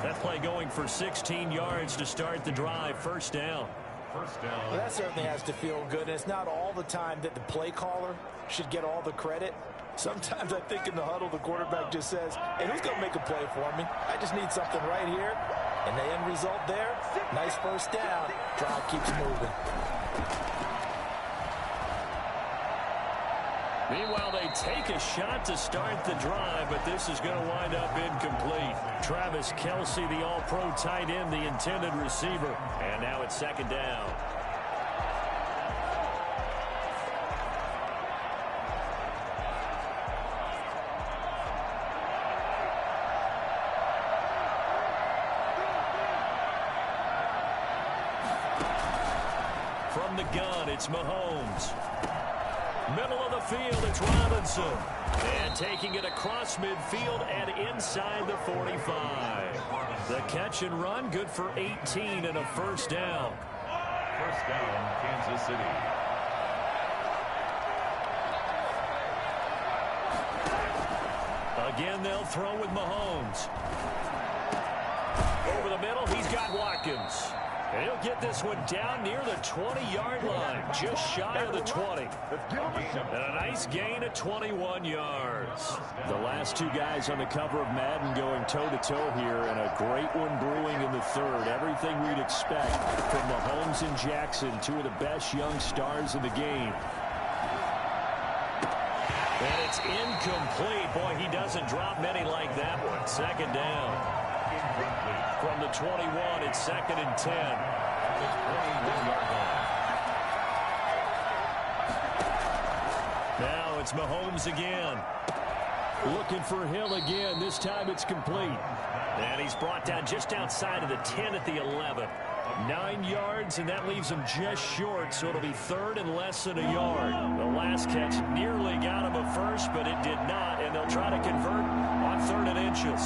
Speaker 4: That play going for 16 yards to start the drive. 1st down.
Speaker 3: Well, that certainly has to feel good. And it's not all the time that the play caller should get all the credit. Sometimes I think in the huddle, the quarterback just says, hey, who's going to make a play for me? I just need something right here. And the end result there, nice 1st down. Drive keeps moving.
Speaker 2: Meanwhile, they take a shot to start the drive, but this is going to wind up incomplete. Travis Kelce, the all-pro tight end, the intended receiver. And now it's 2nd down. From the gun, it's Mahomes. Middle of the field, it's Robinson. And taking it across midfield and inside the 45. The catch and run, good for 18 and a 1st down.
Speaker 1: 1st down, Kansas City.
Speaker 2: Again, they'll throw with Mahomes. Over the middle, he's got Watkins. And he'll get this one down near the 20-yard line, just shy of the 20. And a nice gain of 21 yards. The last 2 guys on the cover of Madden going toe-to-toe here, and a great one brewing in the 3rd. Everything we'd expect from Mahomes and Jackson, 2 of the best young stars in the game. And it's incomplete. Boy, he doesn't drop many like that one. 2nd down. From the 21, it's 2nd and 10. Now it's Mahomes again. Looking for Hill again. This time it's complete. And he's brought down just outside of the 10 at the 11. 9 yards, and that leaves him just short, so it'll be 3rd and less than a yard. The last catch nearly got him a first, but it did not, and they'll try to convert on 3rd and inches.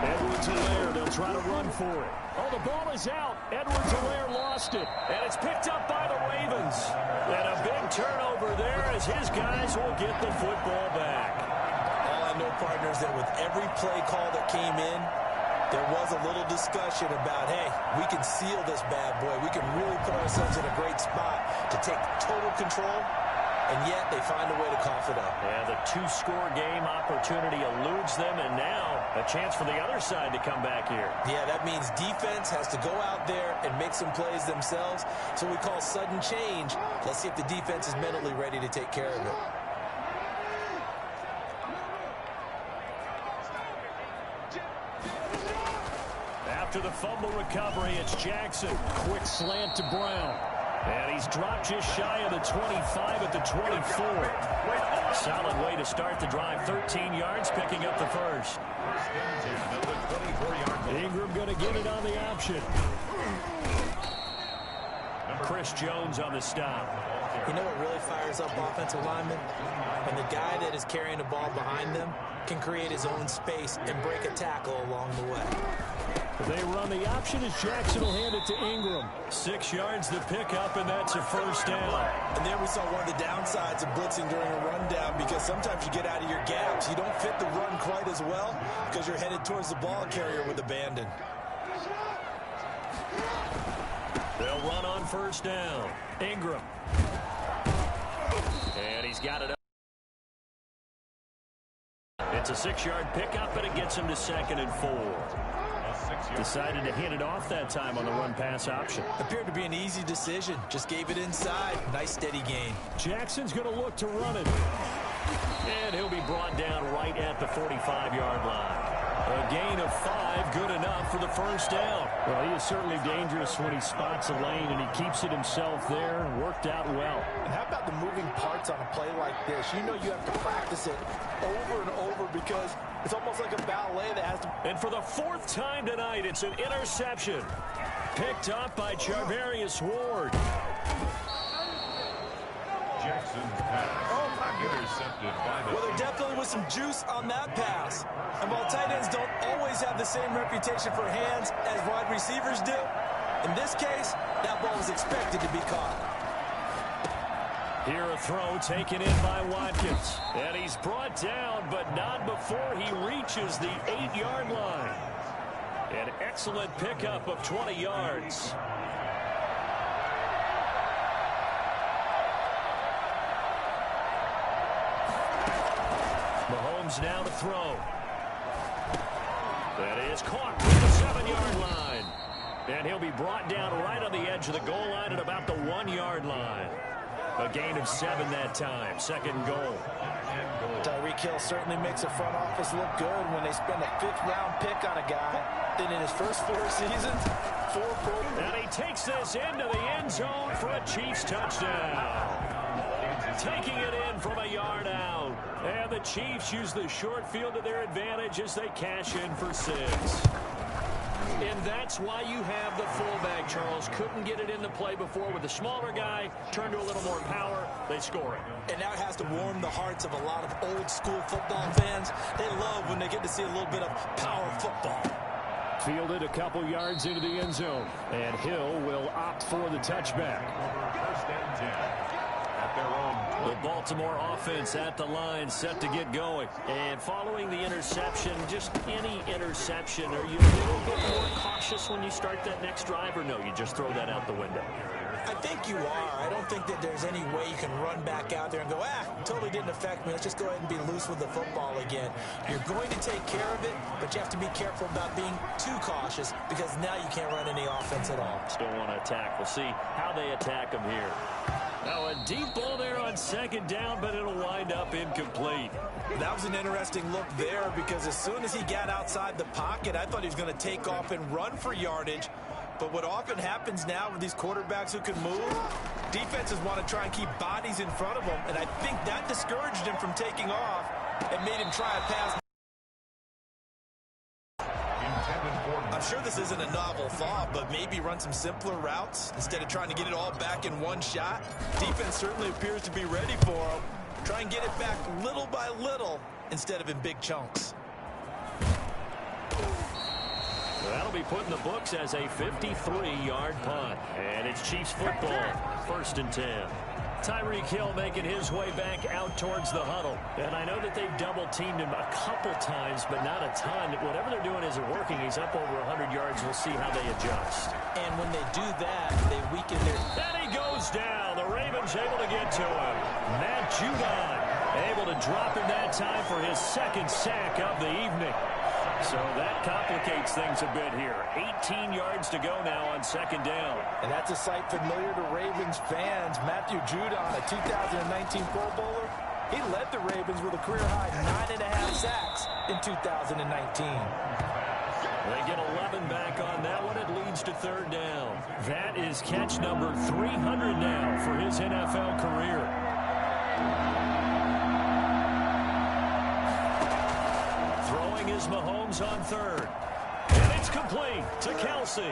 Speaker 2: Edwards-Helaire, they'll try to run for it. Oh, the ball is out. Edwards-Helaire lost it. And it's picked up by the Ravens. And a big turnover there as his guys will get the football back.
Speaker 3: All I know, partners, that with every play call that came in, there was a little discussion about, hey, we can seal this bad boy. We can really put ourselves in a great spot to take total control. And yet they find a way to cough it up.
Speaker 2: Yeah, the 2-score game opportunity eludes them, and now a chance for the other side to come back here.
Speaker 3: Yeah, that means defense has to go out there and make some plays themselves. So we call sudden change. Let's see if the defense is mentally ready to take care of it.
Speaker 2: After the fumble recovery, it's Jackson. Quick slant to Brown. And he's dropped just shy of the 25 at the 24. Solid way to start the drive. 13 yards, picking up the first. Ingram going to get it on the option. Chris Jones on the stop.
Speaker 3: You know what really fires up offensive linemen? When the guy that is carrying the ball behind them can create his own space and break a tackle along the way.
Speaker 2: They run the option as Jackson will hand it to Ingram. 6 yards to pick up, and that's a first down.
Speaker 3: And there we saw one of the downsides of blitzing during a rundown, because sometimes you get out of your gaps. You don't fit the run quite as well because you're headed towards the ball carrier with abandon.
Speaker 2: They'll run on first down. Ingram. And he's got it up. It's a 6-yard pickup, and it gets him to 2nd and 4. Decided to hand it off that time on the run-pass option.
Speaker 3: Appeared to be an easy decision. Just gave it inside. Nice steady gain.
Speaker 2: Jackson's going to look to run it. And he'll be brought down right at the 45-yard line. A gain of 5, good enough for the first down. Well, he is certainly dangerous when he spots a lane, and he keeps it himself there. Worked out well.
Speaker 3: And how about the moving parts on a play like this? You know you have to practice it over and over because it's almost like a ballet that has to...
Speaker 2: And for the 4th time tonight, it's an interception. Picked up by Charvarius Ward.
Speaker 1: Jackson's pass. Intercepted by the...
Speaker 3: Well, there definitely was some juice on that pass. And while tight ends don't always have the same reputation for hands as wide receivers do, in this case, that ball was expected to be caught.
Speaker 2: Here a throw taken in by Watkins. And he's brought down, but not before he reaches the 8-yard line. An excellent pickup of 20 yards. Mahomes now to throw. That is caught at the 7-yard line. And he'll be brought down right on the edge of the goal line at about the 1-yard line. A gain of 7 that time. 2nd and goal.
Speaker 3: Tyreek Hill certainly makes the front office look good when they spend a 5th-round pick on a guy. Then in his first 4 seasons, 4 Pro Bowls.
Speaker 2: And he takes this into the end zone for a Chiefs touchdown. Taking it in from a yard out. And the Chiefs use the short field to their advantage as they cash in for 6. And that's why you have the fullback, Charles. Couldn't get it in the play before with the smaller guy. Turned to a little more power. They score it.
Speaker 3: And now it has to warm the hearts of a lot of old-school football fans. They love when they get to see a little bit of power football.
Speaker 2: Fielded a couple yards into the end zone. And Hill will opt for the touchback.
Speaker 1: First and 10 at their own.
Speaker 2: The Baltimore offense at the line, set to get going. And following the interception, just any interception, are you a little bit more cautious when you start that next drive, or no, you just throw that out the window?
Speaker 3: I think you are. I don't think that there's any way you can run back out there and go, totally didn't affect me. Let's just go ahead and be loose with the football again. You're going to take care of it, but you have to be careful about being too cautious because now you can't run any offense at all.
Speaker 2: Still want to attack. We'll see how they attack them here. Now a deep ball there on 2nd down, but it'll wind up incomplete.
Speaker 3: That was an interesting look there because as soon as he got outside the pocket, I thought he was going to take off and run for yardage. But what often happens now with these quarterbacks who can move, defenses want to try and keep bodies in front of them, and I think that discouraged him from taking off and made him try a pass. I'm sure this isn't a novel thought, but maybe run some simpler routes instead of trying to get it all back in one shot. Defense certainly appears to be ready for him. Try and get it back little by little instead of in big chunks.
Speaker 2: That'll be put in the books as a 53-yard punt. And it's Chiefs football, 1st and 10. Tyreek Hill making his way back out towards the huddle. And I know that they've double-teamed him a couple times, but not a ton. Whatever they're doing isn't working. He's up over 100 yards. We'll see how they adjust.
Speaker 3: And when they do that, they weaken their...
Speaker 2: And he goes down. The Ravens able to get to him. Matt Judon able to drop him that time for his 2nd sack of the evening. So that complicates things a bit here. 18 yards to go now on 2nd down.
Speaker 3: And that's a sight familiar to Ravens fans. Matthew Judon, a 2019 Pro Bowler, he led the Ravens with a career-high 9.5 sacks in 2019.
Speaker 2: They get 11 back on that one. It leads to third down. That is catch number 300 now for his NFL career. Throwing is Mahomes on third. And it's complete to Kelsey.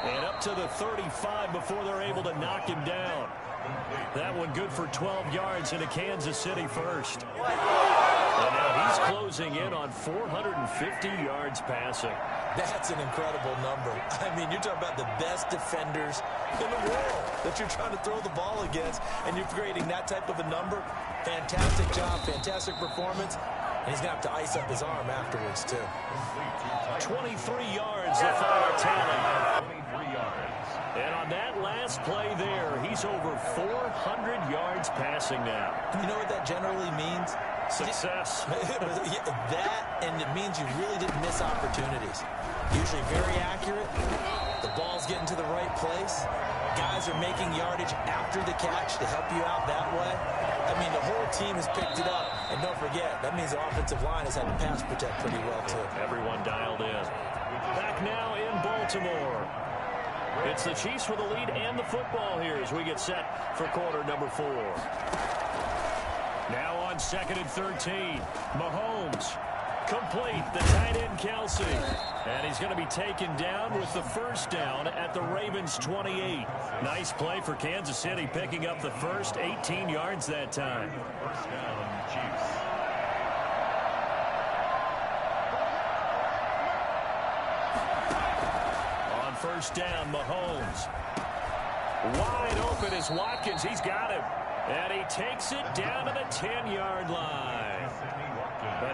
Speaker 2: And up to the 35 before they're able to knock him down. That one good for 12 yards into Kansas City first. And now he's closing in on 450 yards passing.
Speaker 3: That's an incredible number. I mean, you're talking about the best defenders in the world that you're trying to throw the ball against, and you're creating that type of a number. Fantastic job, fantastic performance. And he's going to have to ice up his arm afterwards, too.
Speaker 2: 23 yards, the final tally. 23 yards. And on that last play there, he's over 400 yards passing now.
Speaker 3: You know what that generally means?
Speaker 2: Success.
Speaker 3: That, and it means you really didn't miss opportunities. Usually very accurate. The ball's getting to the right place. Guys are making yardage after the catch to help you out that way. I mean, the whole team has picked it up. And don't forget, that means the offensive line has had to pass protect pretty well, too.
Speaker 2: Everyone dialed in. Back now in Baltimore. It's the Chiefs with the lead and the football here as we get set for quarter number 4. Now on 2nd and 13. Mahomes. Complete. The tight end, Kelsey. And he's going to be taken down with the first down at the Ravens' 28. Nice play for Kansas City, picking up the first 18 yards that time.
Speaker 1: First down, Chiefs.
Speaker 2: On first down, Mahomes. Wide open is Watkins. He's got him. And he takes it down to the 10-yard line.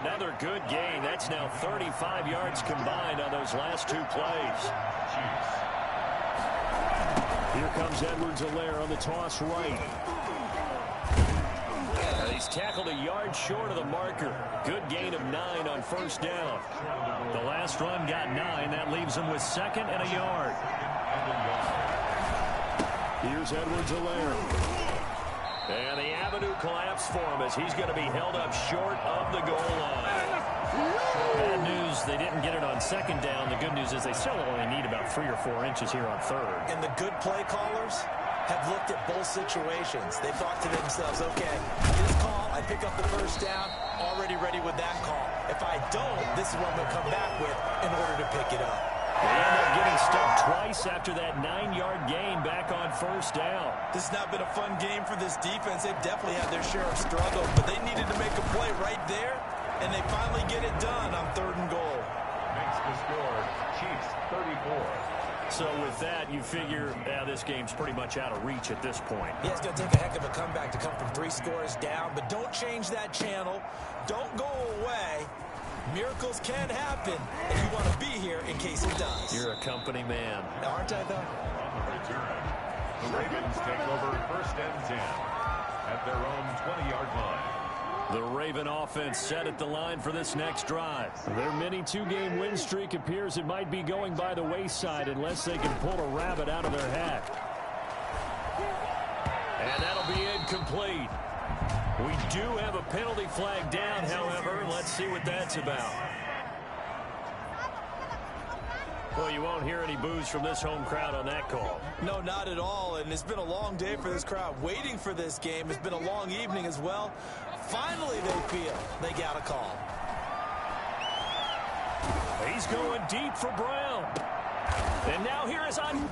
Speaker 2: Another good gain. That's now 35 yards combined on those last 2 plays. Here comes Edwards-Helaire on the toss right. And he's tackled a yard short of the marker. Good gain of 9 on first down. The last run got 9. That leaves him with 2nd and a yard. Here's Edwards-Helaire. And the avenue collapsed for him as he's going to be held up short of the goal line. Bad news, they didn't get it on 2nd down. The good news is they still only need about 3 or 4 inches here on 3rd.
Speaker 3: And the good play callers have looked at both situations. They thought to themselves, okay, this call, I pick up the first down, already ready with that call. If I don't, this is what I'm going to come back with in order to pick it up.
Speaker 2: They end up getting stuck twice after that 9-yard gain back on first down.
Speaker 3: This has not been a fun game for this defense. They've definitely had their share of struggles, but they needed to make a play right there, and they finally get it done on 3rd and goal.
Speaker 1: Makes the score, Chiefs 34.
Speaker 2: So with that, you figure this game's pretty much out of reach at this point.
Speaker 3: Yeah, it's going to take a heck of a comeback to come from 3 scores down, but don't change that channel. Don't go away. Miracles can happen, and you want to be here in case it does.
Speaker 2: You're a company man.
Speaker 3: Aren't I, though?
Speaker 1: On the return, the Ravens take over 1st and 10 at their own 20-yard line.
Speaker 2: The Raven offense set at the line for this next drive. Their mini 2-game win streak appears it might be going by the wayside unless they can pull a rabbit out of their hat. And that'll be incomplete. We do have a penalty flag down, however. Let's see what that's about. Well, you won't hear any boos from this home crowd on that call.
Speaker 3: No, not at all, and it's been a long day for this crowd waiting for this game. It's been a long evening as well. Finally, they feel they got a call.
Speaker 2: He's going deep for Brown. And now here is on...